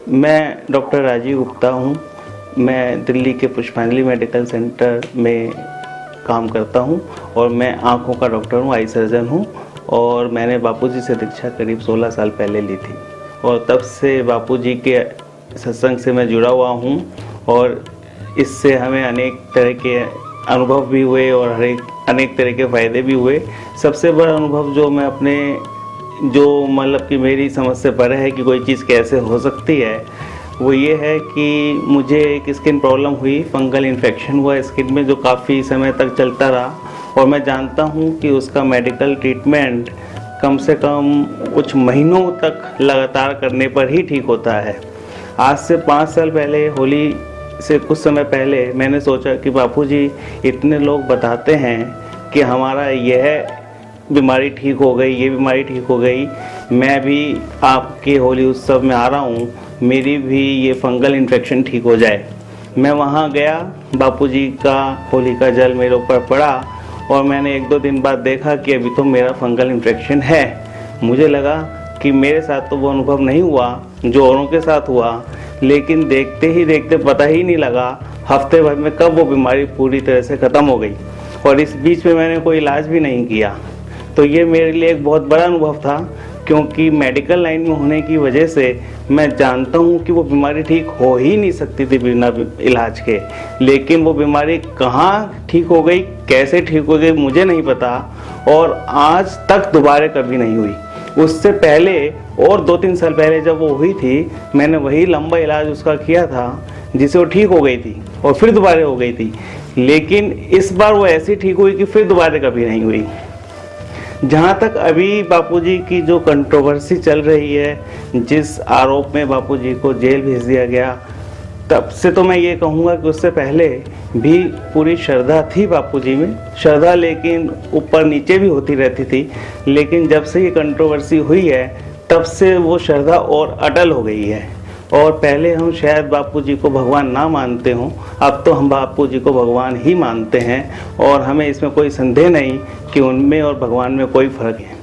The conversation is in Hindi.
मैं डॉक्टर राजीव गुप्ता हूँ। मैं दिल्ली के पुष्पांजलि मेडिकल सेंटर में काम करता हूँ और मैं आँखों का डॉक्टर हूँ, आई सर्जन हूँ। और मैंने बापूजी से दीक्षा करीब 16 साल पहले ली थी और तब से बापूजी के सत्संग से मैं जुड़ा हुआ हूँ और इससे हमें अनेक तरह के अनुभव भी हुए और अनेक तरह के फ़ायदे भी हुए। सबसे बड़ा अनुभव जो मैं अपने मतलब कि मेरी समझ से परे है कि कोई चीज़ कैसे हो सकती है, वो ये है कि मुझे एक स्किन प्रॉब्लम हुई, फंगल इन्फेक्शन हुआ स्किन में जो काफ़ी समय तक चलता रहा और मैं जानता हूँ कि उसका मेडिकल ट्रीटमेंट कम से कम कुछ महीनों तक लगातार करने पर ही ठीक होता है। आज से 5 साल पहले, होली से कुछ समय पहले, मैंने सोचा कि बापूजी इतने लोग बताते हैं कि हमारा यह बीमारी ठीक हो गई, ये बीमारी ठीक हो गई, मैं भी आपके होली उत्सव में आ रहा हूँ, मेरी भी ये फंगल इन्फेक्शन ठीक हो जाए। मैं वहाँ गया, बापूजी का होली का जल मेरे ऊपर पड़ा और मैंने 1-2 दिन बाद देखा कि अभी तो मेरा फंगल इन्फेक्शन है। मुझे लगा कि मेरे साथ तो वो अनुभव नहीं हुआ जो औरों के साथ हुआ, लेकिन देखते ही देखते पता ही नहीं लगा हफ्ते भर में कब वो बीमारी पूरी तरह से ख़त्म हो गई और इस बीच में मैंने कोई इलाज भी नहीं किया। तो ये मेरे लिए एक बहुत बड़ा अनुभव था, क्योंकि मेडिकल लाइन में होने की वजह से मैं जानता हूँ कि वो बीमारी ठीक हो ही नहीं सकती थी बिना इलाज के, लेकिन वो बीमारी कहाँ ठीक हो गई, कैसे ठीक हो गई मुझे नहीं पता और आज तक दोबारा कभी नहीं हुई। उससे पहले और 2-3 साल पहले जब वो हुई थी, मैंने वही लंबा इलाज उसका किया था जिससे वो ठीक हो गई थी और फिर दोबारा हो गई थी, लेकिन इस बार वो ऐसी ठीक हुई कि फिर दोबारा कभी नहीं हुई। जहाँ तक अभी बापूजी की जो कंट्रोवर्सी चल रही है, जिस आरोप में बापूजी को जेल भेज दिया गया, तब से तो मैं ये कहूँगा कि उससे पहले भी पूरी श्रद्धा थी बापूजी में, श्रद्धा लेकिन ऊपर नीचे भी होती रहती थी। लेकिन जब से ये कंट्रोवर्सी हुई है तब से वो श्रद्धा और अटल हो गई है और पहले हम शायद बापूजी को भगवान ना मानते हों, अब तो हम बापूजी को भगवान ही मानते हैं और हमें इसमें कोई संदेह नहीं कि उनमें और भगवान में कोई फ़र्क है।